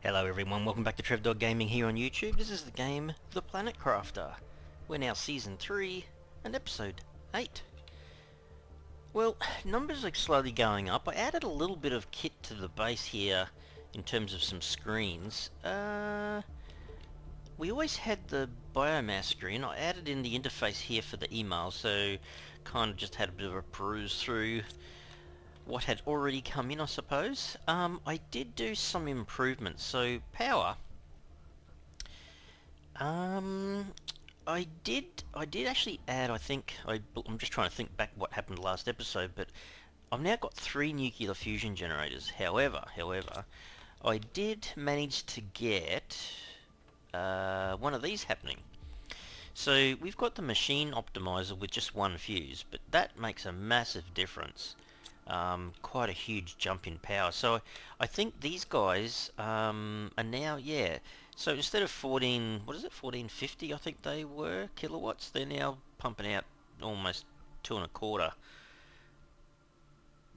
Hello everyone, welcome back to TrevDog Gaming here on YouTube. This is the game The Planet Crafter. We're now Season 3 and Episode 8. Well, numbers are slowly going up. I added a little bit of kit to the base here in terms of some screens. We always had the biomass screen. I added in the interface here for the email, so kind of just had a bit of a peruse through what had already come in, I suppose. I did do some improvements. So power. I did actually add. I'm just trying to think back what happened last episode, but I've now got 3 nuclear fusion generators. However, I did manage to get one of these happening. So we've got the machine optimizer with just 1 fuse, but that makes a massive difference. Quite a huge jump in power. So I think these guys are now, yeah. So instead of 1450 I think they were kilowatts, they're now pumping out almost 2.25, I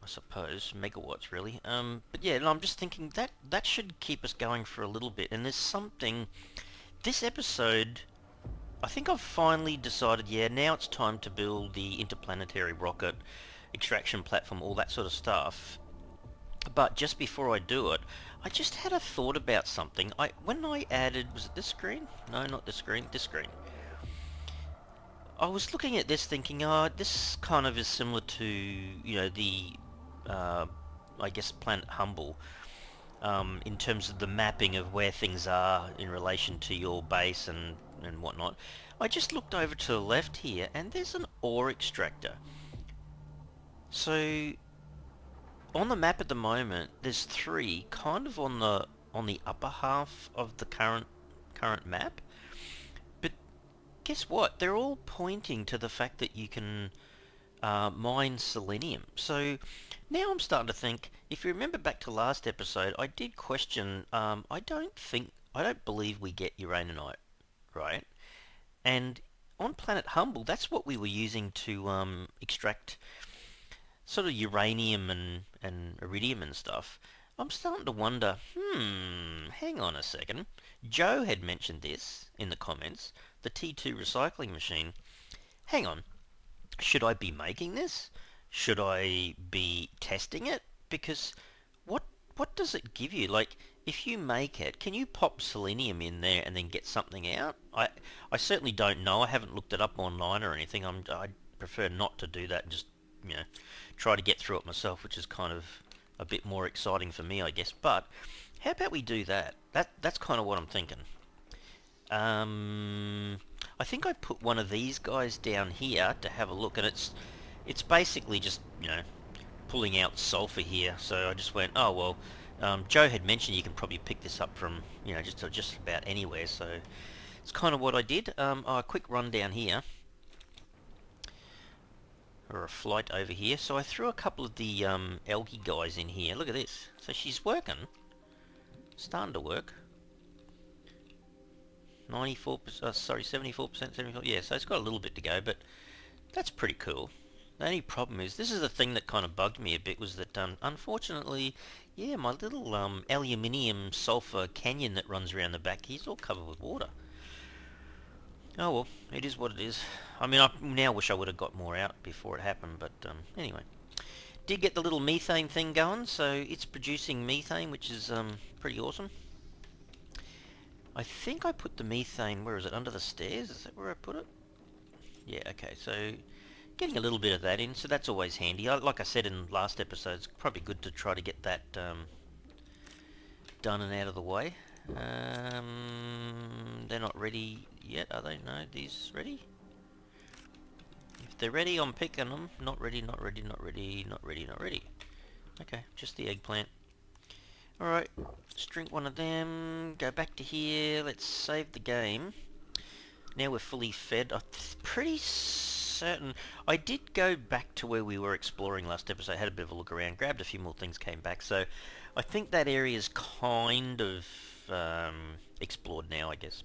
suppose, megawatts really. But yeah, and I'm just thinking that should keep us going for a little bit. And there's something, this episode, I think I've finally decided, yeah, now it's time to build the interplanetary rocket, extraction platform, all that sort of stuff. But just before I do it, I just had a thought about something. When I added, was it this screen? No, not this screen, this screen. I was looking at this thinking, this kind of is similar to, the, I guess, Planet Humble, in terms of the mapping of where things are in relation to your base and whatnot. I just looked over to the left here, and there's an ore extractor. So on the map at the moment, there's 3 kind of on the upper half of the current map. But guess what? They're all pointing to the fact that you can mine selenium. So now I'm starting to think, if you remember back to last episode, I did question, I don't believe we get uraninite, right? And on Planet Humble, that's what we were using to extract sort of uranium and iridium and stuff. I'm starting to wonder, hang on a second. Joe had mentioned this in the comments, the T2 recycling machine. Hang on, should I be making this? Should I be testing it? Because what does it give you? Like, if you make it, can you pop selenium in there and then get something out? I certainly don't know. I haven't looked it up online or anything. I prefer not to do that and just, try to get through it myself, which is kind of a bit more exciting for me, I guess. But how about we do that? That's kind of what I'm thinking. I think I put one of these guys down here to have a look, and it's basically just, pulling out sulfur here. So I just went, oh well, Joe had mentioned you can probably pick this up from, just about anywhere. So it's kind of what I did. A quick run down here, or a flight over here. So I threw a couple of the algae guys in here. Look at this. So she's working, starting to work. 94%, sorry, 74%, 74%. Yeah, so it's got a little bit to go, but that's pretty cool. The only problem is, this is the thing that kind of bugged me a bit, was that unfortunately, yeah, my little aluminium sulfur canyon that runs around the back, he's all covered with water. Oh well, it is what it is. I mean, I now wish I would have got more out before it happened, but anyway. Did get the little methane thing going, so it's producing methane, which is pretty awesome. I think I put the methane, where is it, under the stairs? Is that where I put it? Yeah, okay, so getting a little bit of that in, so that's always handy. Like I said in last episode, it's probably good to try to get that done and out of the way. They're not ready yet, are they? No, these ready? If they're ready, I'm picking them. Not ready, not ready, not ready, not ready, not ready. Okay, just the eggplant. Alright, let's drink one of them, go back to here, let's save the game. Now we're fully fed. I'm pretty certain... I did go back to where we were exploring last episode, had a bit of a look around, grabbed a few more things, came back, so I think that area is kind of explored now, I guess.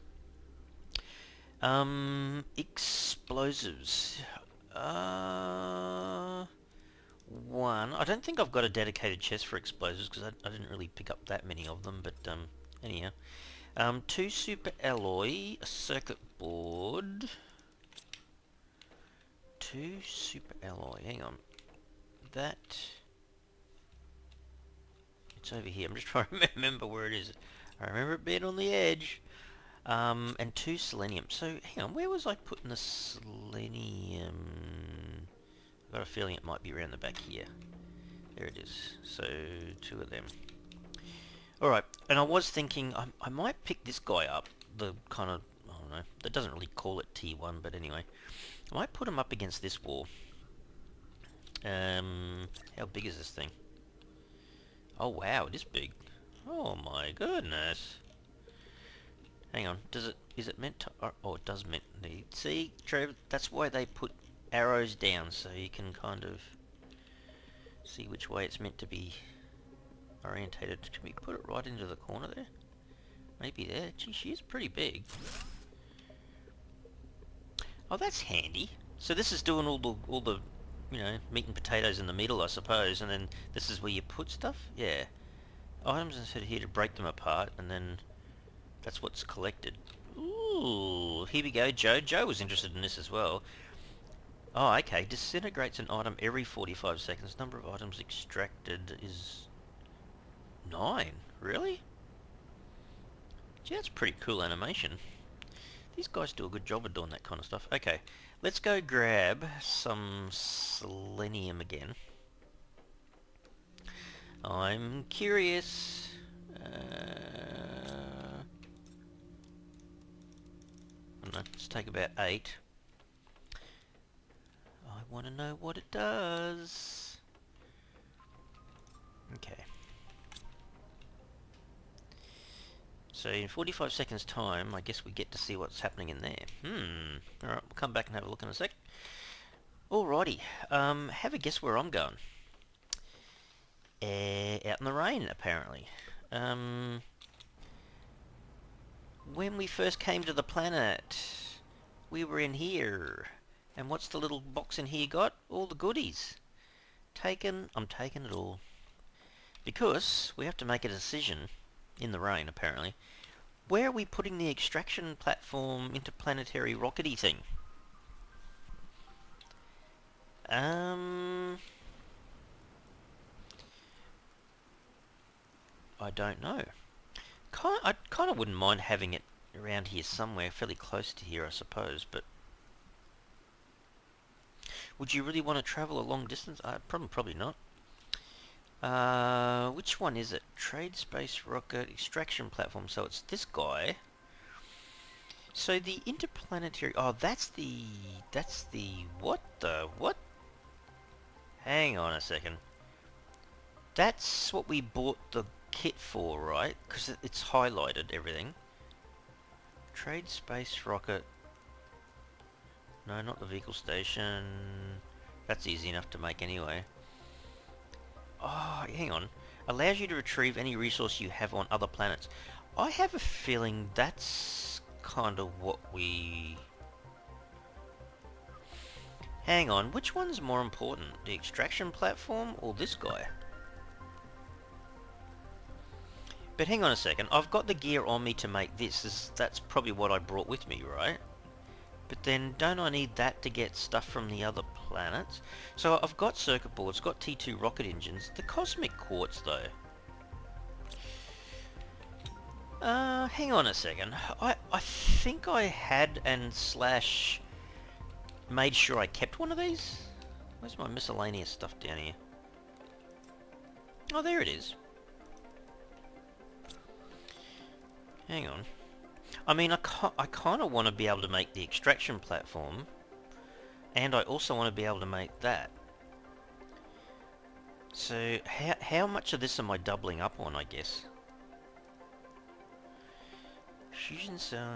Explosives. One. I don't think I've got a dedicated chest for explosives, because I didn't really pick up that many of them, but Anyhow. 2 super alloy, a circuit board. 2 super alloy, hang on. That... It's over here. I'm just trying to remember where it is. I remember it being on the edge. And 2 selenium. So, hang on, where was I putting the selenium? I've got a feeling it might be around the back here. There it is. So, 2 of them. Alright, and I was thinking I might pick this guy up. The kind of, I don't know, that doesn't really call it T1, but anyway. I might put him up against this wall. How big is this thing? Oh wow, it is big. Oh my goodness. Hang on, is it meant to, oh it does meant need, see, Trev, that's why they put arrows down, so you can kind of see which way it's meant to be orientated. Can we put it right into the corner there? Maybe there. Gee, she is pretty big. Oh, that's handy. So this is doing all the, you know, meat and potatoes in the middle, I suppose, and then this is where you put stuff? Yeah. Items instead here to break them apart, and then that's what's collected. Ooh, here we go, Joe. Joe was interested in this as well. Oh, okay. Disintegrates an item every 45 seconds. Number of items extracted is 9. Really? Gee, that's pretty cool animation. These guys do a good job of doing that kind of stuff. Okay, let's go grab some selenium again. I'm curious. I don't know, let's take about 8. I want to know what it does. Okay. So in 45 seconds time, I guess we get to see what's happening in there. Alright, we'll come back and have a look in a sec. Alrighty, have a guess where I'm going. Out in the rain, apparently. When we first came to the planet, we were in here. And what's the little box in here got? All the goodies. I'm taking it all. Because we have to make a decision, in the rain apparently, where are we putting the extraction platform interplanetary rockety thing? I don't know. I kind of wouldn't mind having it around here somewhere, fairly close to here I suppose, but would you really want to travel a long distance? Probably not. Which one is it? Trade space rocket extraction platform. So it's this guy. So the interplanetary. Oh, that's the. What the what? Hang on a second. That's what we bought the kit for, right? Because it's highlighted everything. Trade space rocket. No, not the vehicle station. That's easy enough to make anyway. Oh, hang on. Allows you to retrieve any resource you have on other planets. I have a feeling that's kind of what we... Hang on, which one's more important? The extraction platform or this guy? But hang on a second, I've got the gear on me to make this. That's probably what I brought with me, right? But then, don't I need that to get stuff from the other planets? So I've got circuit boards, got T2 rocket engines. The cosmic quartz, though. Hang on a second. I think I had and slash made sure I kept one of these. Where's my miscellaneous stuff down here? Oh, there it is. Hang on. I mean, I kind of want to be able to make the extraction platform, and I also want to be able to make that. So, how much of this am I doubling up on, I guess? Fusion cell...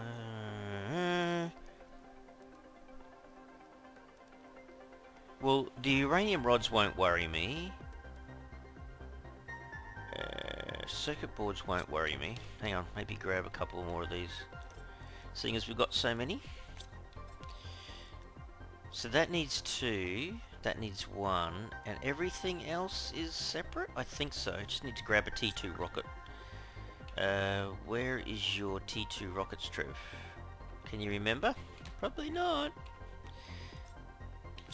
Well, the uranium rods won't worry me. Circuit boards won't worry me. Hang on, maybe grab a couple more of these. Seeing as we've got so many. So that needs 2, that needs 1, and everything else is separate? I think so. I just need to grab a T2 rocket. Where is your T2 rockets, Trev? Can you remember? Probably not.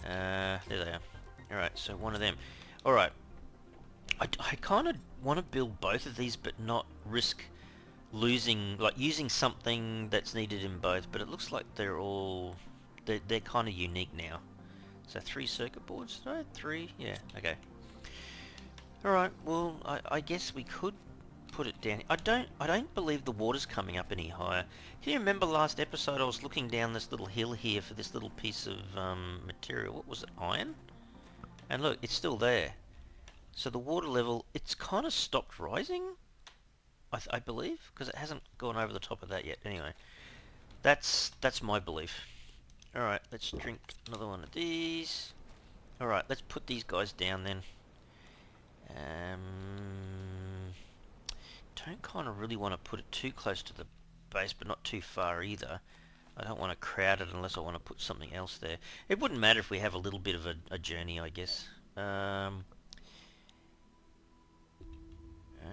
There they are. Alright, so one of them. Alright. I kind of want to build both of these, but not risk losing, like using something that's needed in both, but it looks like they're kind of unique now. So 3 circuit boards, no? 3? Yeah, okay. Alright, well, I guess we could put it down. I don't believe the water's coming up any higher. Can you remember last episode I was looking down this little hill here for this little piece of material? What was it, iron? And look, it's still there. So the water level, it's kind of stopped rising, I believe, because it hasn't gone over the top of that yet. Anyway, that's my belief. Alright, let's drink another one of these. Alright, let's put these guys down then. Don't kind of really want to put it too close to the base, but not too far either. I don't want to crowd it unless I want to put something else there. It wouldn't matter if we have a little bit of a journey, I guess.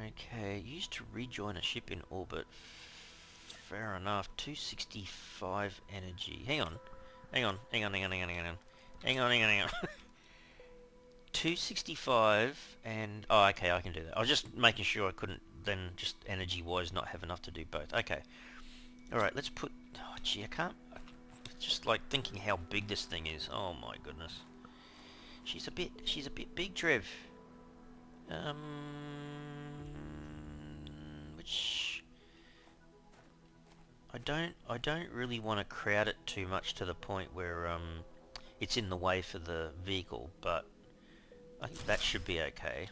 Okay, used to rejoin a ship in orbit. Fair enough. 265 energy. Hang on. 265 and... Oh, okay, I can do that. I was just making sure I couldn't then just energy-wise not have enough to do both. Okay. Alright, let's put... Oh, gee, I can't... Just like thinking how big this thing is. Oh my goodness. She's a bit big, Trev. Which... I don't really want to crowd it too much to the point where it's in the way for the vehicle, but I think that should be okay.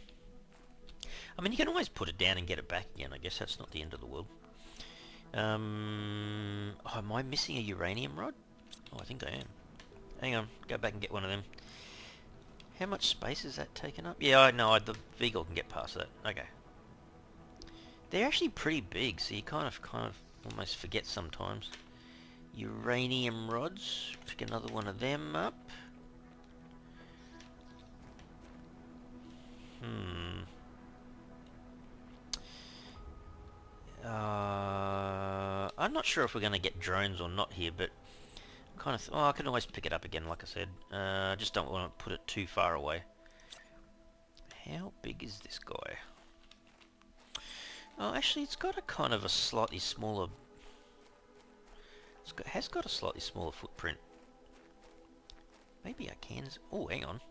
I mean, you can always put it down and get it back again. I guess that's not the end of the world. Oh, am I missing a uranium rod? Oh, I think I am. Hang on, go back and get one of them. How much space is that taken up? Yeah, I know, the vehicle can get past that. Okay. They're actually pretty big, so you kind of almost forget sometimes. Uranium rods. Pick another one of them up. I'm not sure if we're going to get drones or not here, but kind of... I can always pick it up again, like I said. I just don't want to put it too far away. How big is this guy? Oh, actually, it's got a kind of a slightly smaller... It has got a slightly smaller footprint. Maybe I can... Oh, hang on.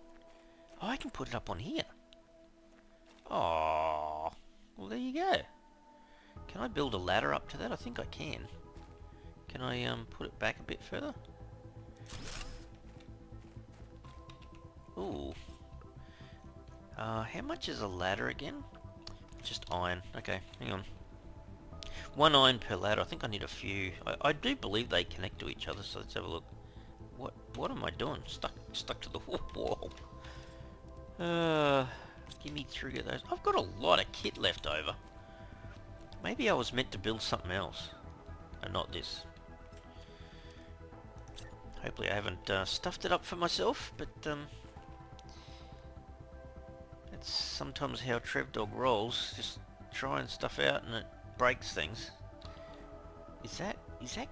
Oh, I can put it up on here. Oh, well, there you go. Can I build a ladder up to that? I think I can. Can I put it back a bit further? Ooh. How much is a ladder again? Just iron. Okay, hang on. 1 iron per ladder. I think I need a few. I do believe they connect to each other, so let's have a look. What am I doing? Stuck to the wall. Give me 3 of those. I've got a lot of kit left over. Maybe I was meant to build something else, and not this. Hopefully I haven't stuffed it up for myself, but that's sometimes how Trev Dog rolls. Just trying stuff out and it breaks things. Is that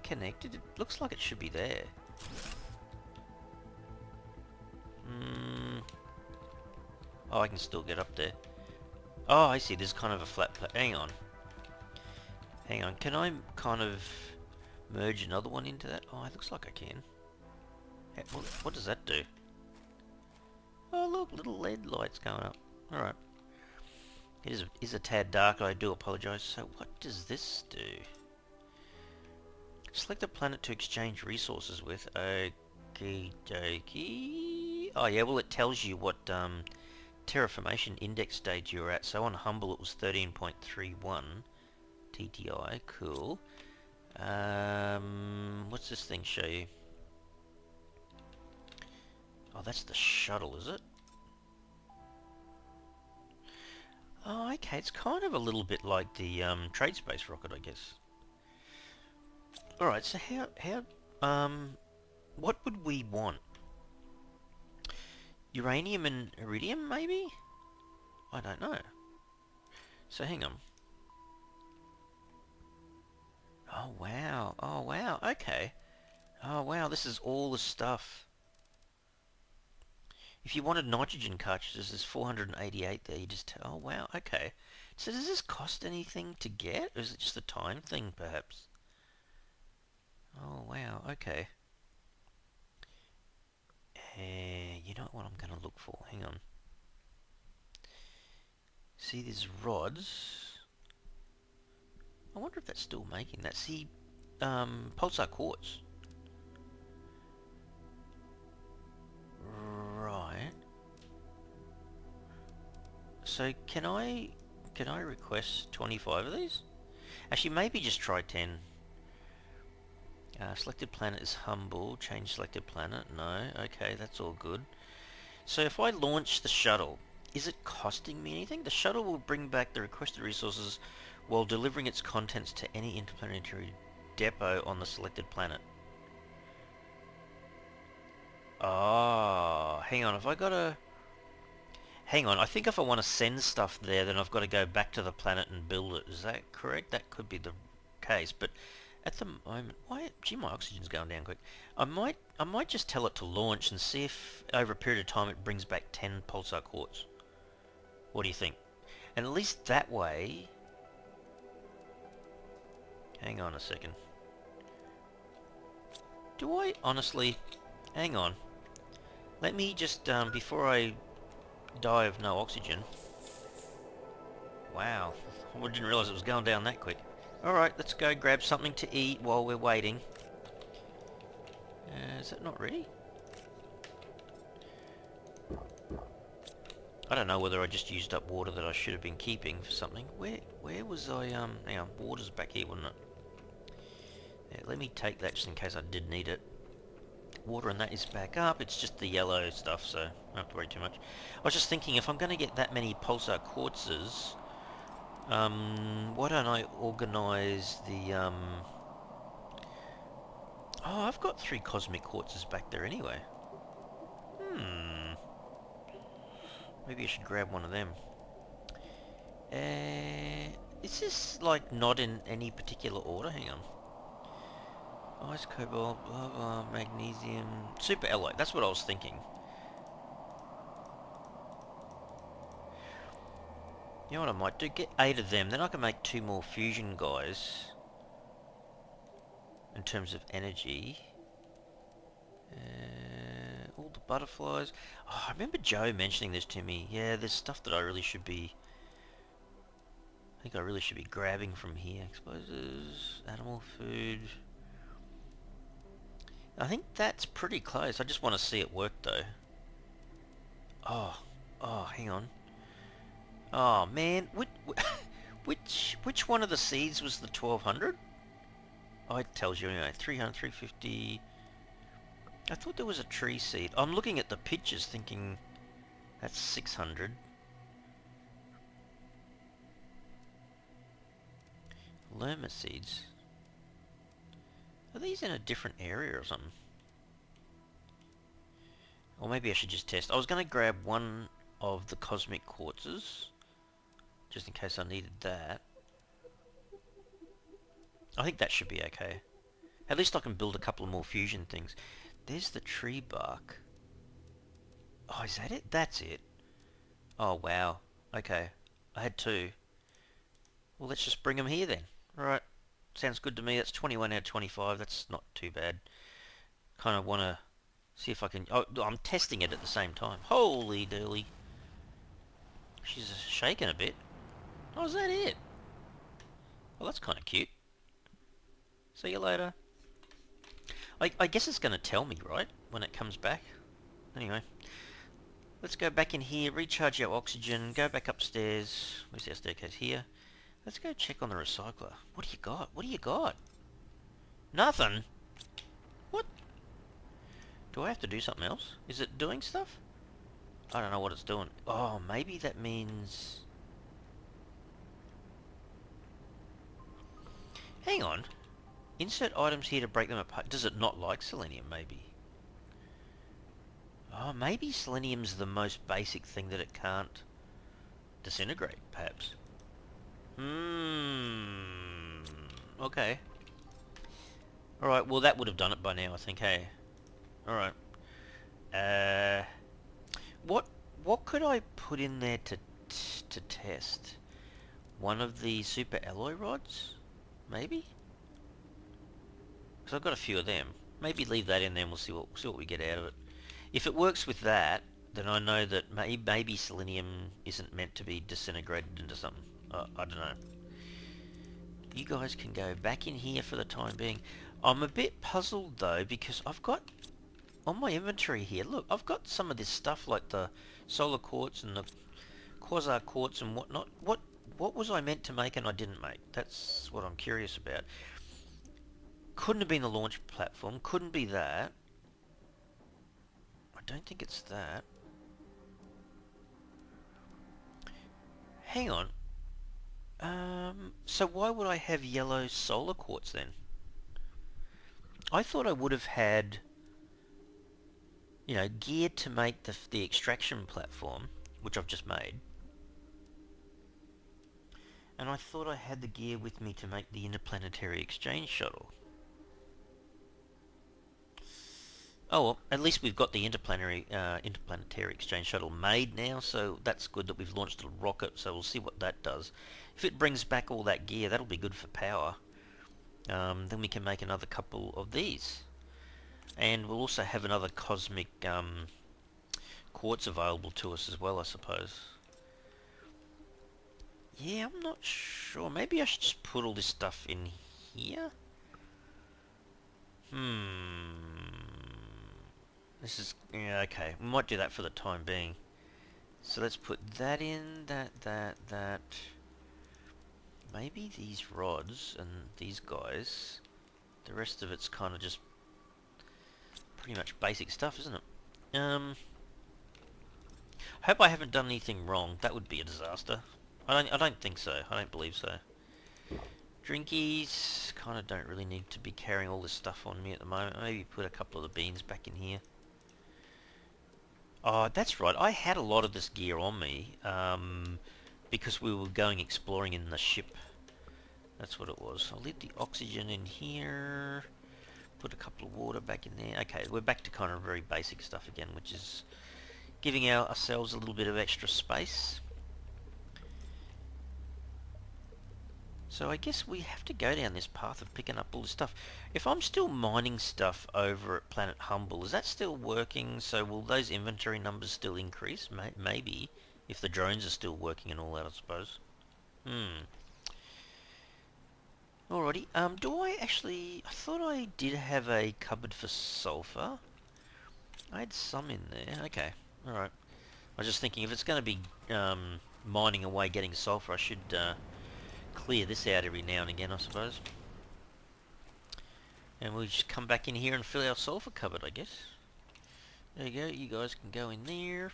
connected? It looks like it should be there. Oh, I can still get up there. Oh, I see. There's kind of a flat plate. Hang on. Can I kind of merge another one into that? Oh, it looks like I can. What does that do? Oh, look, little LED lights going up. Alright. It is a tad dark, I do apologise. So what does this do? Select a planet to exchange resources with. Okie dokie. Oh yeah, well it tells you what terraformation index stage you're at. So on Humble it was 13.31 TTI. Cool. What's this thing show you? Oh, that's the shuttle, is it? Oh, okay. It's kind of a little bit like the trade space rocket, I guess. All right. So what would we want? Uranium and iridium, maybe? I don't know. So hang on. this is all the stuff. If you wanted nitrogen cartridges, there's 488 there. You just oh wow, okay. So does this cost anything to get, or is it just a time thing, perhaps? Oh wow, okay. You know what I'm gonna look for? Hang on. See these rods? I wonder if that's still making that. See, pulsar quartz. Right. So can I request 25 of these? Actually, maybe just try 10. Selected planet is humble. Change selected planet. No. Okay, that's all good. So if I launch the shuttle, is it costing me anything? The shuttle will bring back the requested resources while delivering its contents to any interplanetary depot on the selected planet. Oh, hang on. Have I got to... Hang on. I think if I want to send stuff there, then I've got to go back to the planet and build it. Is that correct? That could be the case. But at the moment... Why? Gee, my oxygen's going down quick. I might just tell it to launch and see if over a period of time it brings back 10 pulsar quartz. What do you think? And at least that way... Hang on a second. Do I honestly... Hang on. Let me just, before I die of no oxygen... Wow. I didn't realise it was going down that quick. Alright, let's go grab something to eat while we're waiting. Is that not ready? I don't know whether I just used up water that I should have been keeping for something. Where was I, hang on, water's back here, wasn't it? Yeah, let me take that just in case I did need it. Water and that is back up. It's just the yellow stuff, so I don't have to worry too much. I was just thinking, if I'm going to get that many pulsar quartzes, why don't I organise the, Oh, I've got 3 cosmic quartzes back there anyway. Maybe I should grab one of them. Is this, like, not in any particular order? Hang on. Ice, cobalt, blah blah, magnesium, super alloy. That's what I was thinking. You know what I might do? Get 8 of them, then I can make 2 more fusion guys. In terms of energy. All the butterflies. Oh, I remember Joe mentioning this to me. Yeah, there's stuff that I really should be... I think I really should be grabbing from here. Explosives, animal food... I think that's pretty close. I just want to see it work though. Oh, hang on. Oh man, which one of the seeds was the 1200? Oh, it tells you anyway. 300, 350. I thought there was a tree seed. I'm looking at the pictures thinking that's 600. Lerma seeds. Are these in a different area or something? Or maybe I should just test. I was going to grab one of the cosmic quartzes, just in case I needed that. I think that should be okay. At least I can build a couple of more fusion things. There's the tree bark. Oh, is that it? That's it. Oh, wow. Okay. I had 2. Well, let's just bring them here then. Alright. Sounds good to me. That's 21 out of 25. That's not too bad. Kind of want to see if I can... Oh, I'm testing it at the same time. Holy dooly. She's shaking a bit. Oh, is that it? Well, that's kind of cute. See you later. I guess it's going to tell me, right? When it comes back. Anyway. Let's go back in here, recharge our oxygen, go back upstairs. Where's our staircase? Here. Let's go check on the recycler. What do you got? What do you got? Nothing? What? Do I have to do something else? Is it doing stuff? I don't know what it's doing. Oh, maybe that means... Hang on. Insert items here to break them apart. Does it not like selenium, maybe? Oh, maybe selenium's the most basic thing that it can't disintegrate, perhaps. Okay. Alright, well that would have done it by now, I think, hey? Alright. Uh, what what could I put in there to test? One of the super alloy rods? Maybe? Because I've got a few of them. Maybe leave that in there and we'll see what we get out of it. If it works with that, then I know that maybe selenium isn't meant to be disintegrated into something. I don't know. You guys can go back in here for the time being. I'm a bit puzzled though because I've got on my inventory here, look, I've got some of this stuff like the solar quartz and the quasar quartz and whatnot. What was I meant to make and I didn't make? That's what I'm curious about. Couldn't have been the launch platform. Couldn't be that. I don't think it's that. Hang on. So why would I have yellow solar quartz then? I thought I would have had, gear to make the extraction platform, which I've just made. And I thought I had the gear with me to make the interplanetary exchange shuttle. Oh well, at least we've got the interplanetary exchange shuttle made now, so that's good that we've launched a rocket, so we'll see what that does. If it brings back all that gear, that'll be good for power. Then we can make another couple of these. And we'll also have another cosmic quartz available to us as well, I suppose. Yeah, I'm not sure. Maybe I should just put all this stuff in here? This is... yeah, okay. We might do that for the time being. So let's put that in, that. Maybe these rods and these guys. The rest of it's kind of just pretty much basic stuff, isn't it? I hope I haven't done anything wrong. That would be a disaster. I don't think so. I don't believe so. Drinkies. Kind of don't really need to be carrying all this stuff on me at the moment. Maybe put a couple of the beans back in here. Oh, that's right. I had a lot of this gear on me. Because we were going exploring in the ship. That's what it was. I'll leave the oxygen in here. Put a couple of water back in there. Okay, we're back to kind of very basic stuff again, which is giving ourselves a little bit of extra space. So I guess we have to go down this path of picking up all this stuff. If I'm still mining stuff over at Planet Humble, is that still working? So will those inventory numbers still increase? Maybe. If the drones are still working and all that, I suppose. Alrighty. Do I actually... I thought I did have a cupboard for sulfur. I had some in there. Okay. Alright. I was just thinking if it's going to be mining away getting sulfur, I should clear this out every now and again, I suppose. And we'll just come back in here and fill our sulfur cupboard, I guess. There you go. You guys can go in there.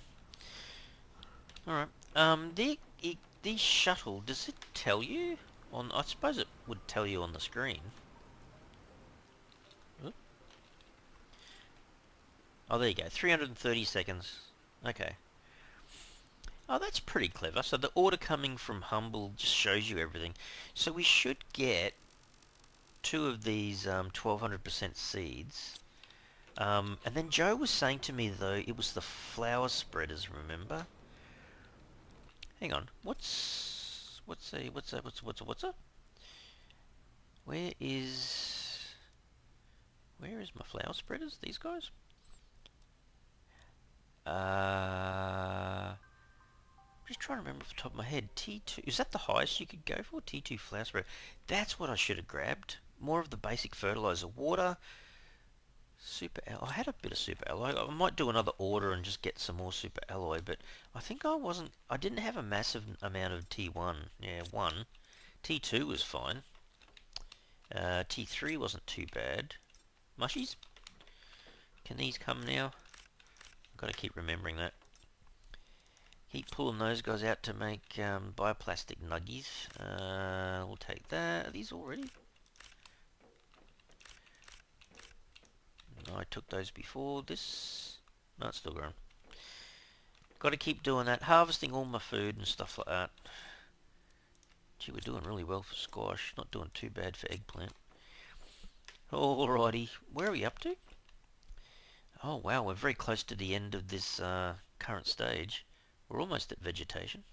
Alright. The shuttle, does it tell you? I suppose it would tell you on the screen. Oop. Oh, there you go. 330 seconds. Okay. Oh, that's pretty clever. So the order coming from Humble just shows you everything. So we should get 2 of these 1200% seeds. And then Joe was saying to me, though, it was the flower spreaders, remember? Hang on. What's a? Where is my flower spreaders? These guys? Just trying to remember off the top of my head. T2, is that the highest you could go for? T2 flower spread. That's what I should have grabbed. More of the basic fertilizer. Water. Super alloy. I had a bit of super alloy. I might do another order and just get some more super alloy, but I think I didn't have a massive amount of T1. Yeah, 1. T2 was fine. T3 wasn't too bad. Mushies? Can these come now? I've got to keep remembering that. Keep pulling those guys out to make bioplastic nuggies. We'll take that. Are these all ready? No, I took those before this. No, it's still growing. Got to keep doing that. Harvesting all my food and stuff like that. Gee, we're doing really well for squash. Not doing too bad for eggplant. Alrighty. Where are we up to? Oh wow, we're very close to the end of this current stage. We're almost at vegetation.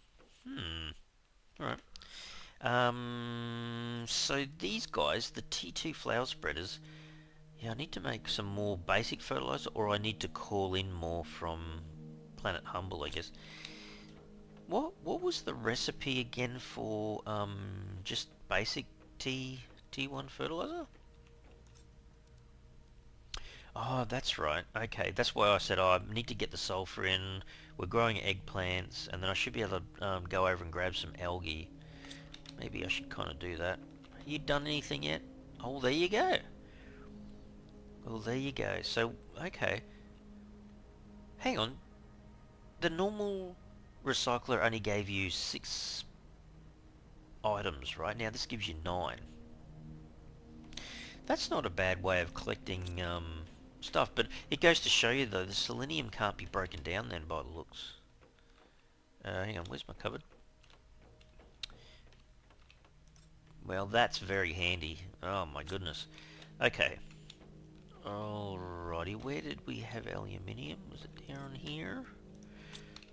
Hmm. Alright. So these guys, the T2 flower spreaders, yeah, I need to make some more basic fertilizer, or I need to call in more from Planet Humble, I guess. What was the recipe again for just basic T1 fertilizer? Oh, that's right. Okay, that's why I said, oh, I need to get the sulfur in. We're growing eggplants, and then I should be able to go over and grab some algae. Maybe I should kind of do that. You done anything yet? Oh, there you go. Well, there you go. So, okay. Hang on. The normal recycler only gave you 6 items, right? Now this gives you 9. That's not a bad way of collecting stuff, but it goes to show you though, the selenium can't be broken down then by the looks. Hang on, where's my cupboard? Well, that's very handy. Oh my goodness. Okay. Alrighty, where did we have aluminium? Was it down here?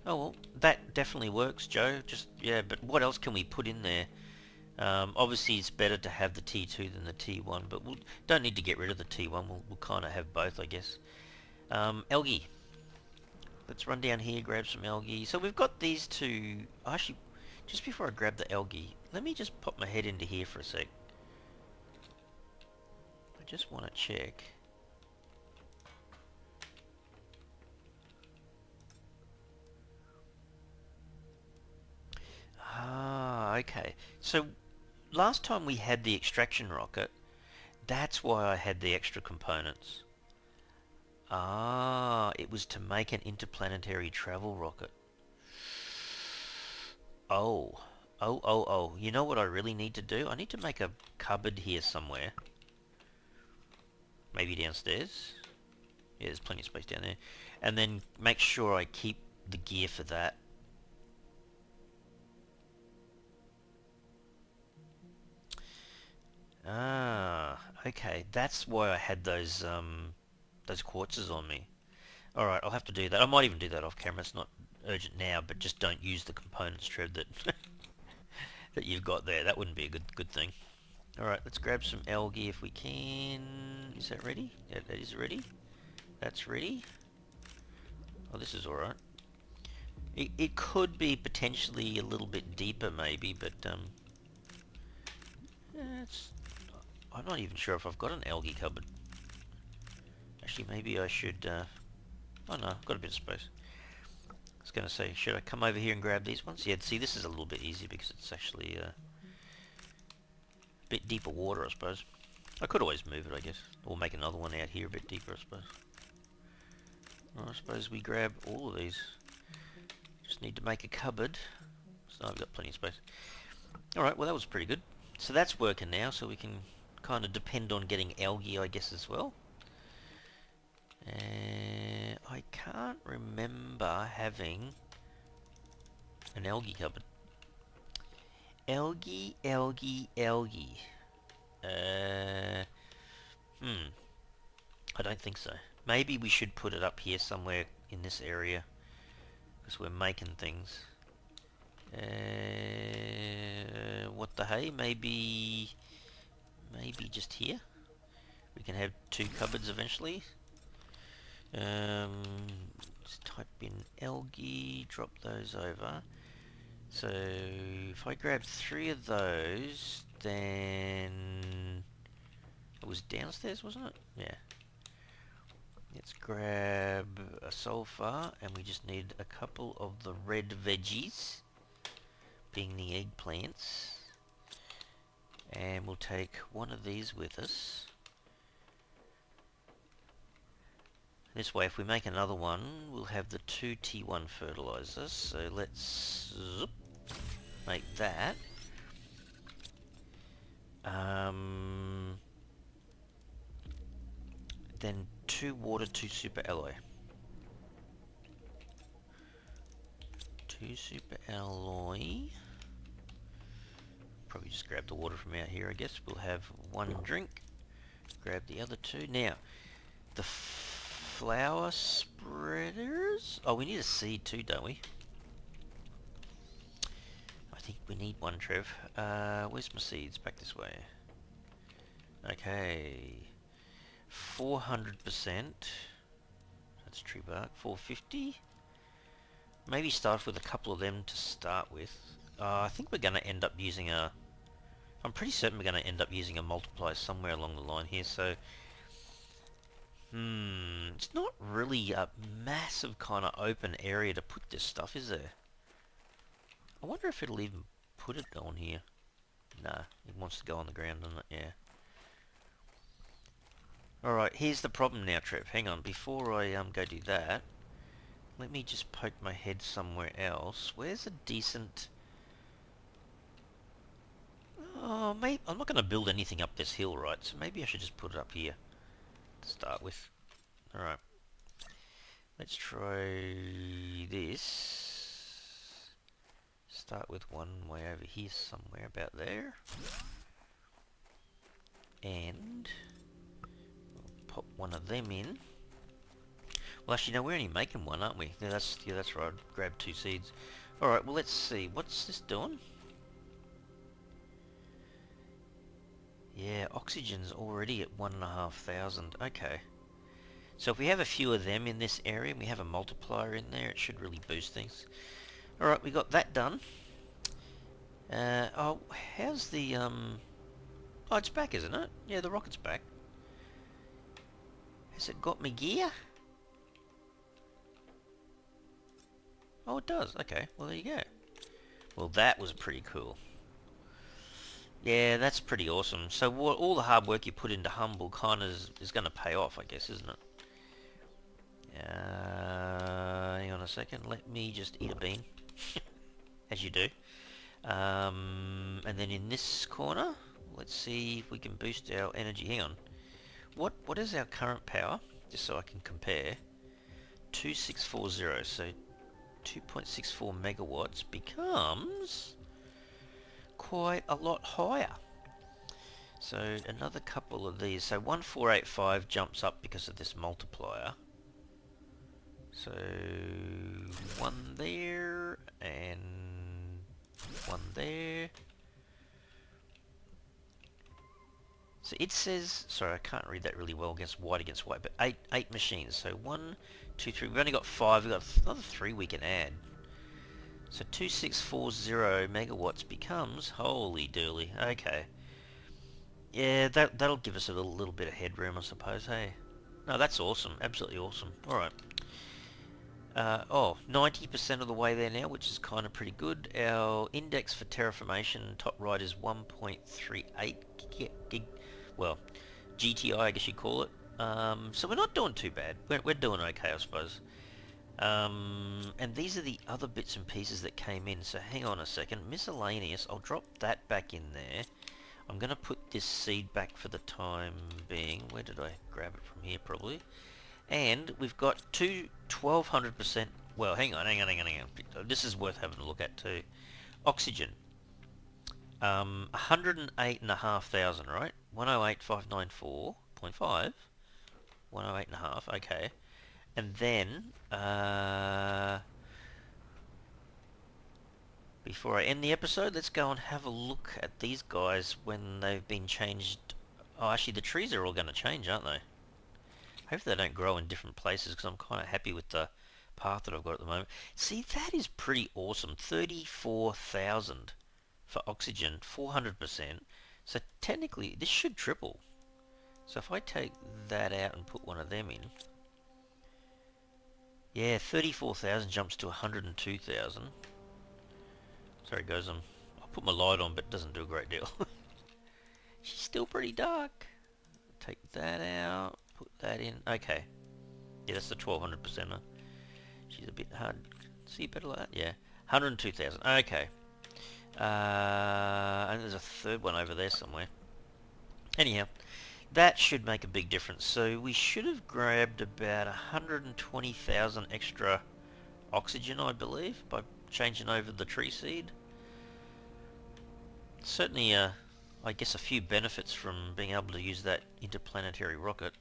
Oh well, that definitely works, Joe. Just, yeah, but what else can we put in there? Obviously it's better to have the T2 than the T1, but we don't need to get rid of the T1. We'll kind of have both, I guess. Algae. Let's run down here, grab some algae. So we've got these two. Actually, just before I grab the algae, let me just pop my head into here for a sec. I just want to check. Ah, okay. So last time we had the extraction rocket, that's why I had the extra components. Ah, it was to make an interplanetary travel rocket. Oh. Oh. You know what I really need to do? I need to make a cupboard here somewhere. Maybe downstairs. Yeah, there's plenty of space down there. And then make sure I keep the gear for that. Ah, okay. That's why I had those quartzes on me. Alright, I'll have to do that. I might even do that off camera. It's not urgent now, but just don't use the components, Trev, that that you've got there. That wouldn't be a good thing. Alright, let's grab some algae if we can. Is that ready? Yeah, that is ready. That's ready. Oh, this is alright. It could be potentially a little bit deeper maybe, but yeah, I'm not even sure if I've got an algae cupboard. Actually, maybe I should, oh no, I've got a bit of space. I was going to say, should I come over here and grab these ones? Yeah, see, this is a little bit easier because it's actually a bit deeper water, I suppose. I could always move it, I guess. Or make another one out here a bit deeper, I suppose. Well, I suppose we grab all of these. Just need to make a cupboard. So I've got plenty of space. Alright, well that was pretty good. So that's working now, so we can kind of depend on getting algae, I guess, as well. I can't remember having an algae cupboard. Algae. Uh, I don't think so. Maybe we should put it up here somewhere in this area, because we're making things. What the hey? Maybe just here. We can have 2 cupboards eventually. Let's type in algae, drop those over. So if I grab 3 of those, then it was downstairs, wasn't it? Yeah. Let's grab a sulfur, and we just need a couple of the red veggies, being the eggplants. And we'll take one of these with us. This way, if we make another one, we'll have the 2 T1 fertilizers. So let's make that. Then 2 water, 2 super alloy. 2 super alloy. Probably just grab the water from out here, I guess. We'll have 1 drink. Grab the other 2. Now, the flower spreaders. Oh, we need a seed too, don't we? I think we need one, Trev. Where's my seeds? Back this way. Okay. 400%. That's tree bark. 450. Maybe start with a couple of them to start with. I think we're going to end up using a... I'm pretty certain we're going to end up using a multiplier somewhere along the line here, so... it's not really a massive kind of open area to put this stuff, is there? I wonder if it'll even put it on here. Nah, it wants to go on the ground, doesn't it? Yeah. Alright, here's the problem now, Trev. Hang on, before I go do that, let me just poke my head somewhere else. Where's a decent... Oh, maybe I'm not going to build anything up this hill, right? So maybe I should just put it up here to start with. Alright. Let's try this. Start with one way over here somewhere about there. And we'll pop one of them in. Well, actually, no, we're only making one, aren't we? Yeah, that's right. Grab 2 seeds. Alright, well, let's see. What's this doing? Yeah, oxygen's already at 1,500. Okay. So if we have a few of them in this area and we have a multiplier in there, it should really boost things. Alright, we got that done. Oh, how's the, Oh, it's back, isn't it? Yeah, the rocket's back. Has it got me gear? Oh, it does. Okay, well, there you go. Well, that was pretty cool. Yeah, that's pretty awesome. So all the hard work you put into Humble kind of is going to pay off, I guess, isn't it? Hang on a second. Let me just eat a bean. As you do. And then in this corner, let's see if we can boost our energy. Hang on. What is our current power? Just so I can compare. 2640. So 2.64 megawatts becomes quite a lot higher. So another couple of these. So 1485 jumps up because of this multiplier. So one there and one there. So it says, sorry, I can't read that really well against white, but eight machines. So 1, 2, 3. We've only got 5. We've got another 3 we can add. So 2640 megawatts becomes, holy dooly. Okay. Yeah, that'll give us a little bit of headroom, I suppose. Hey. No, that's awesome. Absolutely awesome. All right. 90% of the way there now, which is kind of pretty good. Our index for terraformation, top right, is 1.38 gig, well, GTI, I guess you call it. So we're not doing too bad. We're doing okay, I suppose. And these are the other bits and pieces that came in. So hang on a second. Miscellaneous, I'll drop that back in there. I'm going to put this seed back for the time being. Where did I grab it from here, probably? And we've got 1200%. Well, hang on. This is worth having a look at too. Oxygen. 108,500, right? 108,594.5. 108.5. Okay. And then, before I end the episode, let's go and have a look at these guys when they've been changed. Oh, actually, the trees are all going to change, aren't they? Hopefully they don't grow in different places, because I'm kind of happy with the path that I've got at the moment. See, that is pretty awesome. 34,000 for oxygen, 400%. So technically, this should triple. So if I take that out and put one of them in, yeah, 34,000 jumps to 102,000. Sorry guys, I'll put my light on, but it doesn't do a great deal. She's still pretty dark. Take that out, put that in. Okay. Yeah, that's the 1200%. She's a bit hard. See better like that? Yeah. 102,000. Okay. And there's a third one over there somewhere. Anyhow, that should make a big difference. So we should have grabbed about 120,000 extra oxygen, I believe, by changing over the tree seed. Certainly, I guess a few benefits from being able to use that interplanetary rocket.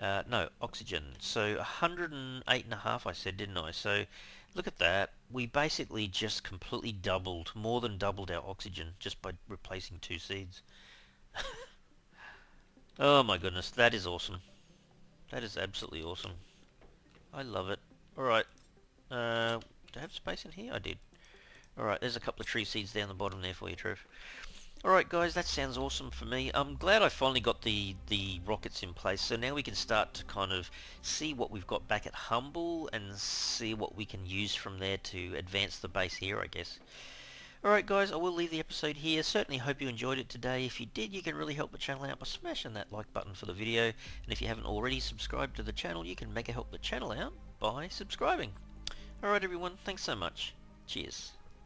No, oxygen. So 108.5 I said, didn't I? So look at that. We basically just completely doubled, more than doubled our oxygen just by replacing two seeds. Oh my goodness, that is awesome. That is absolutely awesome. I love it. Alright, do I have space in here? I did. Alright, there's a couple of tree seeds down the bottom there for you, Trev. Alright guys, that sounds awesome for me. I'm glad I finally got the rockets in place, so now we can start to kind of see what we've got back at Humble and see what we can use from there to advance the base here, I guess. Alright guys, I will leave the episode here. Certainly hope you enjoyed it today. If you did, you can really help the channel out by smashing that like button for the video. And if you haven't already subscribed to the channel, you can mega help the channel out by subscribing. Alright everyone, thanks so much. Cheers.